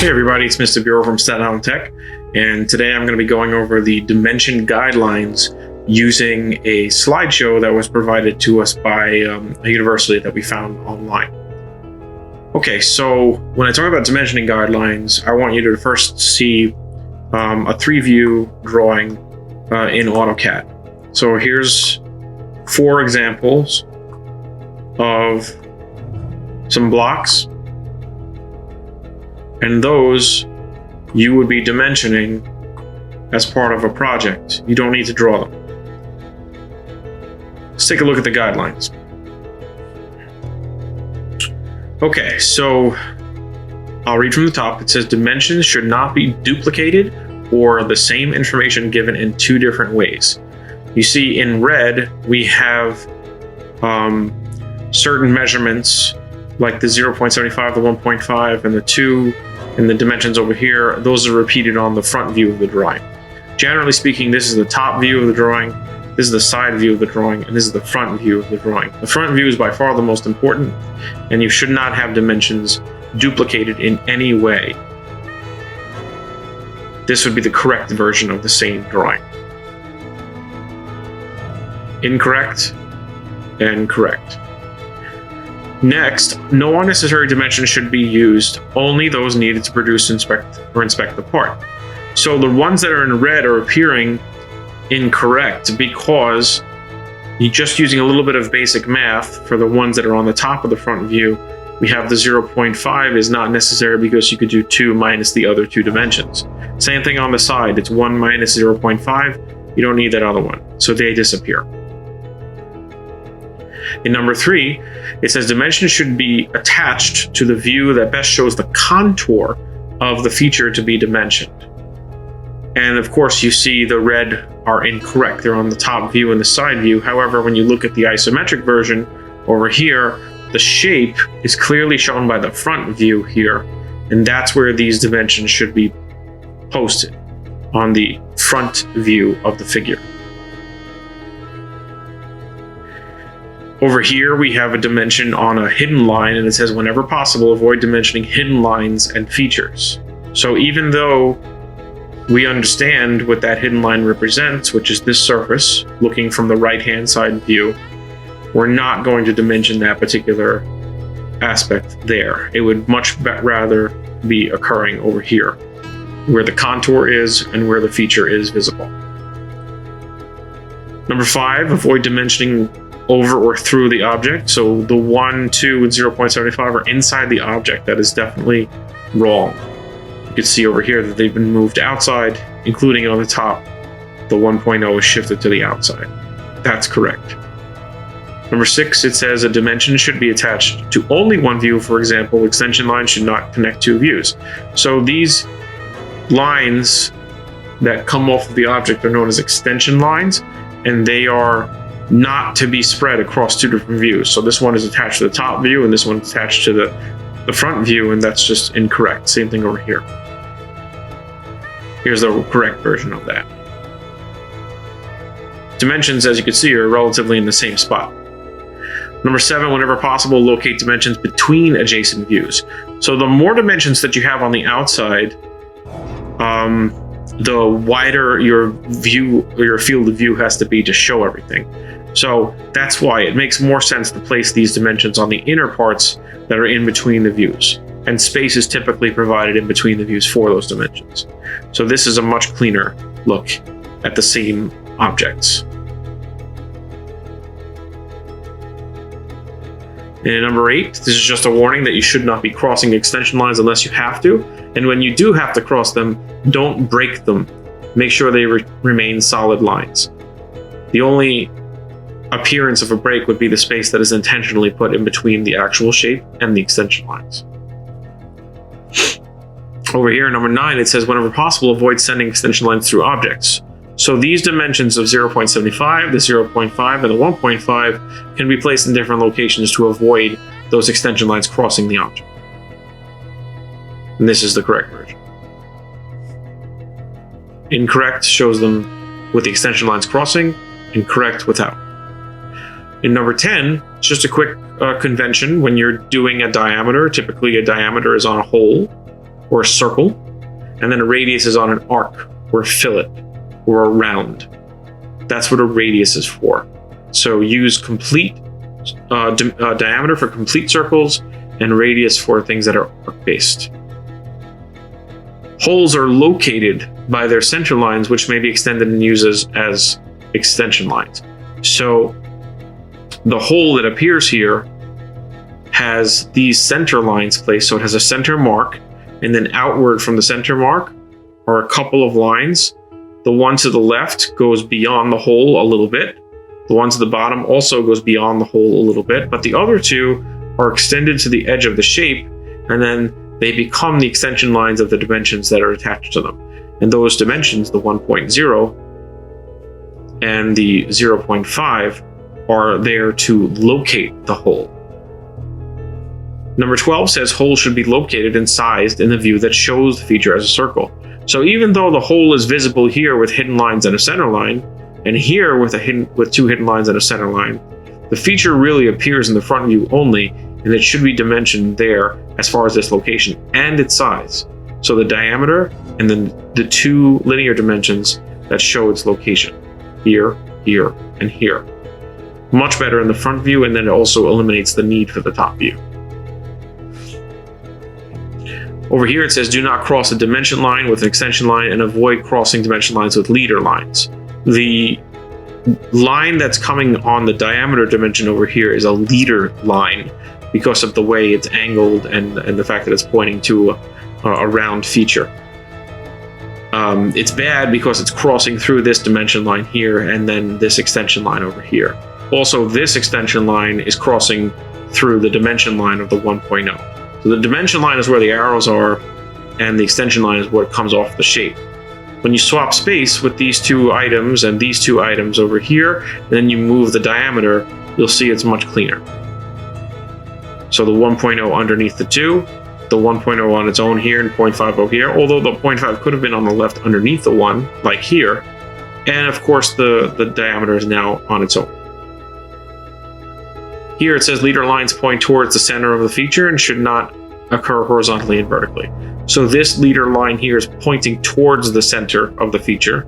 Hey everybody, it's Mr. Buro from Staten Tech, and today I'm going to be going over the dimension guidelines using a slideshow that was provided to us by a university that we found online. Okay, so when I talk about dimensioning guidelines, I want you to first see a 3-view drawing in AutoCAD. So here's 4 examples of some blocks, and those you would be dimensioning as part of a project. You don't need to draw them. Let's take a look at the guidelines. Okay, so I'll read from the top. It says dimensions should not be duplicated or the same information given in 2 different ways. You see in red, we have certain measurements like the 0.75, the 1.5, and the 2, and the dimensions over here. Those are repeated on the front view of the drawing. Generally speaking, this is the top view of the drawing, this is the side view of the drawing, and this is the front view of the drawing. The front view is by far the most important, and you should not have dimensions duplicated in any way. This would be the correct version of the same drawing. Incorrect and correct. Next, no unnecessary dimensions should be used, only those needed to produce, inspect the part. So the ones that are in red are appearing incorrect because you're just using a little bit of basic math. For the ones that are on the top of the front view, we have the 0.5 is not necessary because you could do 2 minus the other 2 dimensions. Same thing on the side, it's 1 minus 0.5, you don't need that other one, so they disappear. In number 3, it says dimensions should be attached to the view that best shows the contour of the feature to be dimensioned. And of course, you see the red are incorrect. They're on the top view and the side view. However, when you look at the isometric version over here, the shape is clearly shown by the front view here. And that's where these dimensions should be posted, on the front view of the figure. Over here, we have a dimension on a hidden line, and it says, whenever possible, avoid dimensioning hidden lines and features. So even though we understand what that hidden line represents, which is this surface, looking from the right-hand side view, we're not going to dimension that particular aspect there. It would much rather be occurring over here, where the contour is and where the feature is visible. Number 5, avoid dimensioning over or through the object. So the 1, 2, and 0.75 are inside the object. That is definitely wrong. You can see over here that they've been moved outside, including on the top. The 1.0 is shifted to the outside. That's correct. Number 6, it says a dimension should be attached to only one view. For example, extension lines should not connect 2 views. So these lines that come off of the object are known as extension lines, and they are not to be spread across 2 different views. So this one is attached to the top view and this one is attached to the front view, and that's just incorrect. Same thing over here. Here's the correct version of that. Dimensions, as you can see, are relatively in the same spot. Number 7, whenever possible, locate dimensions between adjacent views. So the more dimensions that you have on the outside, the wider your view or your field of view has to be to show everything. So that's why it makes more sense to place these dimensions on the inner parts that are in between the views. And space is typically provided in between the views for those dimensions. So this is a much cleaner look at the same objects. And number 8, this is just a warning that you should not be crossing extension lines unless you have to. And when you do have to cross them, don't break them. Make sure they remain solid lines. The only appearance of a break would be the space that is intentionally put in between the actual shape and the extension lines. Over here, number 9, it says, whenever possible, avoid sending extension lines through objects. So these dimensions of 0.75, the 0.5, and the 1.5 can be placed in different locations to avoid those extension lines crossing the object. And this is the correct version. Incorrect shows them with the extension lines crossing, and correct without. In number 10, it's just a quick convention when you're doing a diameter. Typically a diameter is on a hole. or a circle, and then a radius is on an arc or a fillet or a round. That's what a radius is for. So use complete diameter for complete circles and radius for things that are arc-based. Holes are located by their center lines, which may be extended and used as extension lines. So the hole that appears here has these center lines placed. So it has a center mark, and then outward from the center mark are a couple of lines. The one to the left goes beyond the hole a little bit. The one to the bottom also goes beyond the hole a little bit, but the other two are extended to the edge of the shape, and then they become the extension lines of the dimensions that are attached to them. And those dimensions, the 1.0 and the 0.5, are there to locate the hole. Number 12 says holes should be located and sized in the view that shows the feature as a circle. So even though the hole is visible here with hidden lines and a center line, and here with two hidden lines and a center line, the feature really appears in the front view only, and it should be dimensioned there as far as its location and its size. So the diameter and then the two linear dimensions that show its location, here, here, and here. Much better in the front view, and then it also eliminates the need for the top view. Over here it says do not cross a dimension line with an extension line and avoid crossing dimension lines with leader lines. The line that's coming on the diameter dimension over here is a leader line because of the way it's angled and the fact that it's pointing to a round feature. It's bad because it's crossing through this dimension line here and then this extension line over here. Also, this extension line is crossing through the dimension line of the 1.0. So the dimension line is where the arrows are, and the extension line is what comes off the shape. When you swap space with these two items and these two items over here, and then you move the diameter, you'll see it's much cleaner. So the 1.0 underneath the 2, the 1.0 on its own here, and 0.50 here, although the 0.5 could have been on the left underneath the 1, like here. And of course the diameter is now on its own. Here it says leader lines point towards the center of the feature and should not occur horizontally and vertically. So this leader line here is pointing towards the center of the feature.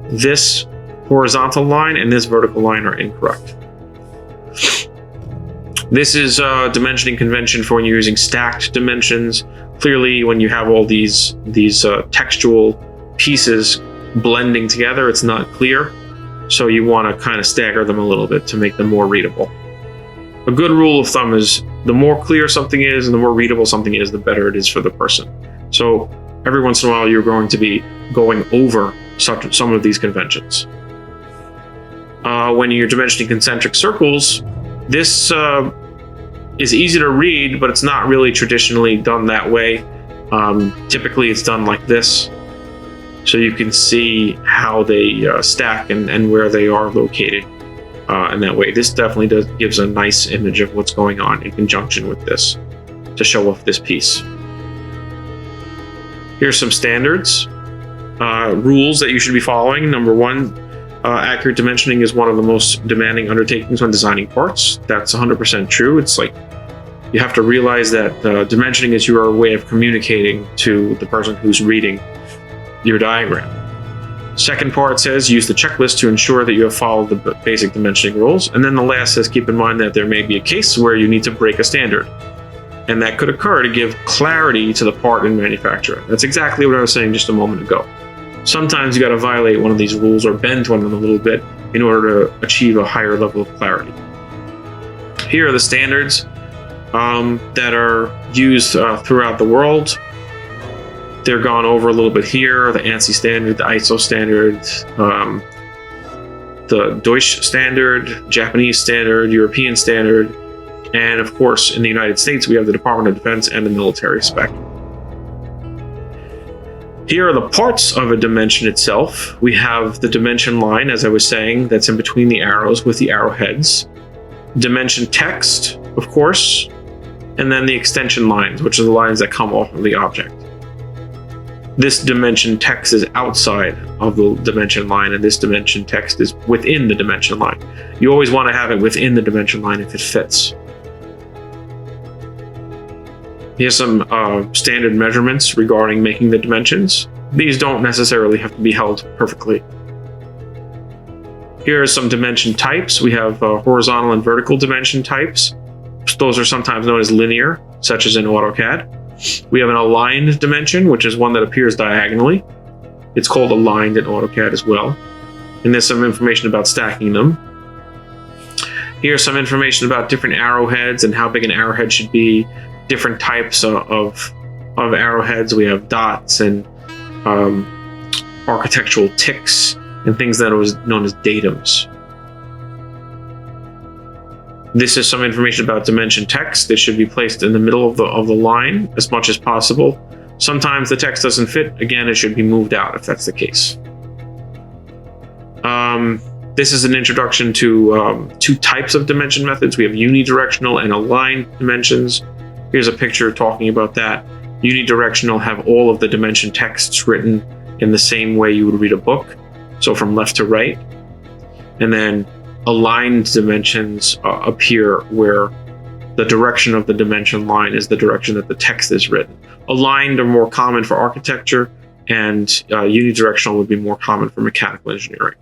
This horizontal line and this vertical line are incorrect. This is a dimensioning convention for when you're using stacked dimensions. Clearly, when you have all these textual pieces blending together, it's not clear. So you want to kind of stagger them a little bit to make them more readable. A good rule of thumb is the more clear something is and the more readable something is, the better it is for the person. So every once in a while, you're going to be going over some of these conventions. When you're dimensioning concentric circles, this is easy to read, but it's not really traditionally done that way. Typically, it's done like this. So you can see how they stack and where they are located. In that way, this definitely gives a nice image of what's going on in conjunction with this to show off this piece. Here's some standards, rules that you should be following. Number 1, accurate dimensioning is one of the most demanding undertakings when designing parts. That's 100% true. It's like you have to realize that dimensioning is your way of communicating to the person who's reading your diagram. Second part says use the checklist to ensure that you have followed the basic dimensioning rules. And then the last says keep in mind that there may be a case where you need to break a standard. And that could occur to give clarity to the part and manufacturer. That's exactly what I was saying just a moment ago. Sometimes you got to violate one of these rules or bend one of them a little bit in order to achieve a higher level of clarity. Here are the standards that are used throughout the world. They're gone over a little bit here, the ANSI standard, the ISO standard, the Deutsch standard, Japanese standard, European standard, and of course in the United States we have the Department of Defense and the military spec. Here are the parts of a dimension itself. We have the dimension line, as I was saying, that's in between the arrows with the arrowheads. Dimension text, of course, and then the extension lines, which are the lines that come off of the object. This dimension text is outside of the dimension line, and this dimension text is within the dimension line. You always want to have it within the dimension line if it fits. Here's some standard measurements regarding making the dimensions. These don't necessarily have to be held perfectly. Here are some dimension types. We have horizontal and vertical dimension types. Those are sometimes known as linear, such as in AutoCAD. We have an aligned dimension, which is one that appears diagonally. It's called aligned in AutoCAD as well. And there's some information about stacking them. Here's some information about different arrowheads and how big an arrowhead should be, different types of arrowheads. We have dots and architectural ticks and things that was known as datums. This is some information about dimension text. This should be placed in the middle of the line as much as possible. Sometimes the text doesn't fit. Again, it should be moved out if that's the case. This is an introduction to two types of dimension methods. We have unidirectional and aligned dimensions. Here's a picture talking about that. Unidirectional have all of the dimension texts written in the same way you would read a book, so from left to right. And then aligned dimensions appear where the direction of the dimension line is the direction that the text is written. Aligned are more common for architecture, and unidirectional would be more common for mechanical engineering.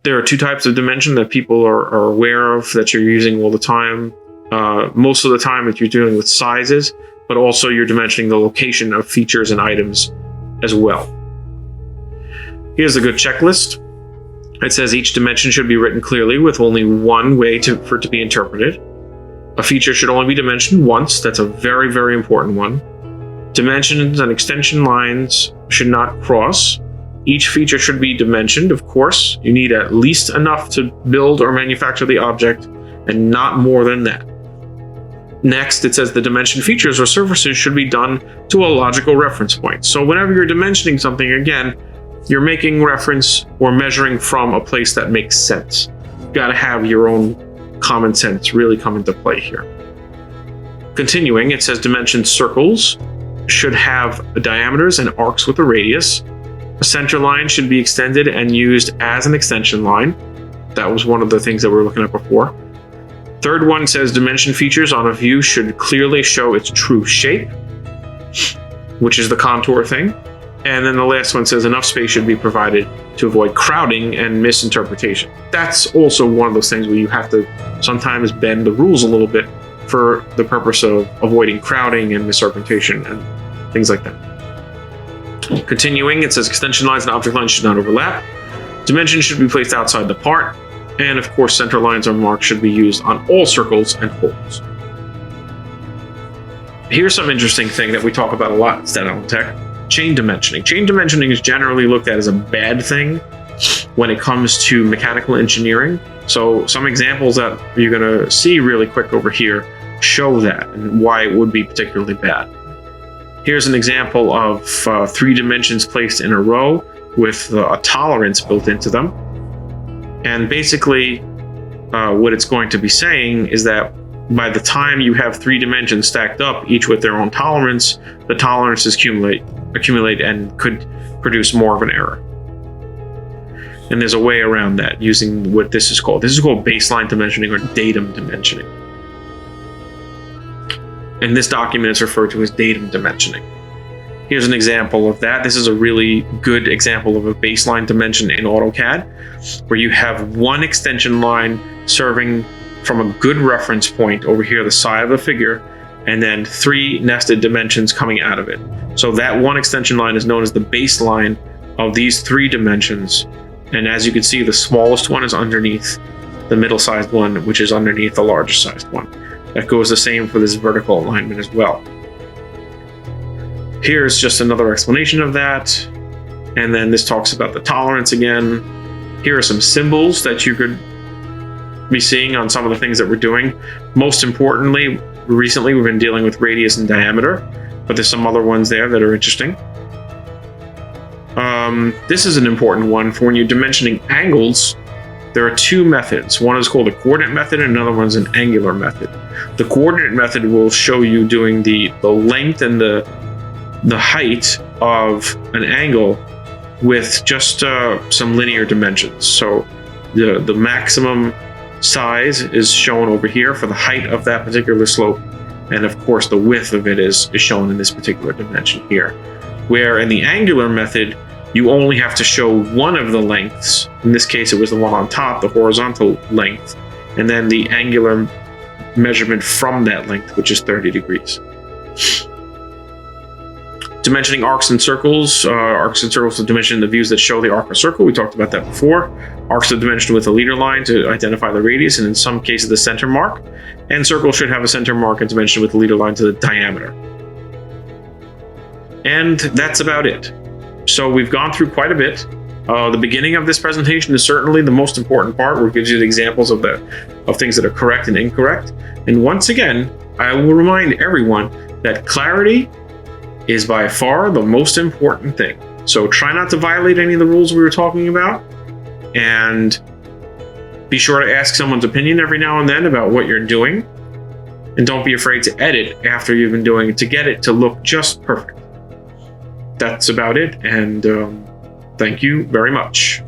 There are two types of dimension that people are aware of that you're using all the time. Most of the time you're dealing with sizes, but also you're dimensioning the location of features and items as well. Here's a good checklist. It says each dimension should be written clearly with only one way for it to be interpreted. A feature should only be dimensioned once. That's a very, very important one. Dimensions and extension lines should not cross. Each feature should be dimensioned, of course. You need at least enough to build or manufacture the object, and not more than that. Next, it says the dimension features or surfaces should be done to a logical reference point. So whenever you're dimensioning something, again, you're making reference or measuring from a place that makes sense. You've got to have your own common sense really come into play here. Continuing, it says dimension circles should have diameters and arcs with a radius. A center line should be extended and used as an extension line. That was one of the things that we were looking at before. Third one says dimension features on a view should clearly show its true shape, which is the contour thing. And then the last one says enough space should be provided to avoid crowding and misinterpretation. That's also one of those things where you have to sometimes bend the rules a little bit for the purpose of avoiding crowding and misinterpretation and things like that. Continuing, it says extension lines and object lines should not overlap. Dimensions should be placed outside the part. And of course, center lines or marks should be used on all circles and holes. Here's some interesting thing that we talk about a lot in Staten Tech. Chain dimensioning. Chain dimensioning is generally looked at as a bad thing when it comes to mechanical engineering. So some examples that you're going to see really quick over here show that and why it would be particularly bad. Here's an example of 3 dimensions placed in a row with a tolerance built into them. And basically, what it's going to be saying is that by the time you have 3 dimensions stacked up, each with their own tolerance, the tolerances accumulate and could produce more of an error. And there's a way around that using what this is called. This is called baseline dimensioning or datum dimensioning. And this document is referred to as datum dimensioning. Here's an example of that. This is a really good example of a baseline dimension in AutoCAD, where you have one extension line serving from a good reference point over here, the side of the figure, and then 3 nested dimensions coming out of it. So that one extension line is known as the baseline of these 3 dimensions. And as you can see, the smallest one is underneath the middle-sized one, which is underneath the largest-sized one. That goes the same for this vertical alignment as well. Here's just another explanation of that. And then this talks about the tolerance again. Here are some symbols that you could be seeing on some of the things that we're doing. Most importantly, recently we've been dealing with radius and diameter, but there's some other ones there that are interesting. This is an important one for when you're dimensioning angles. There are 2 methods. One is called a coordinate method and another one's an angular method. The coordinate method will show you doing the length and the height of an angle with just some linear dimensions. So the maximum size is shown over here for the height of that particular slope. And of course, the width of it is shown in this particular dimension here. Where in the angular method, you only have to show one of the lengths. In this case, it was the one on top, the horizontal length, and then the angular measurement from that length, which is 30 degrees. Dimensioning arcs and circles. Arcs and circles are dimensioning the views that show the arc or circle. We talked about that before. Arcs are dimensioned with a leader line to identify the radius, and in some cases the center mark. And circles should have a center mark and dimension with a leader line to the diameter. And that's about it. So we've gone through quite a bit. The beginning of this presentation is certainly the most important part, where it gives you the examples of things that are correct and incorrect. And once again, I will remind everyone that clarity is by far the most important thing. So try not to violate any of the rules we were talking about, and be sure to ask someone's opinion every now and then about what you're doing. And don't be afraid to edit after you've been doing it to get it to look just perfect. That's about it, and thank you very much.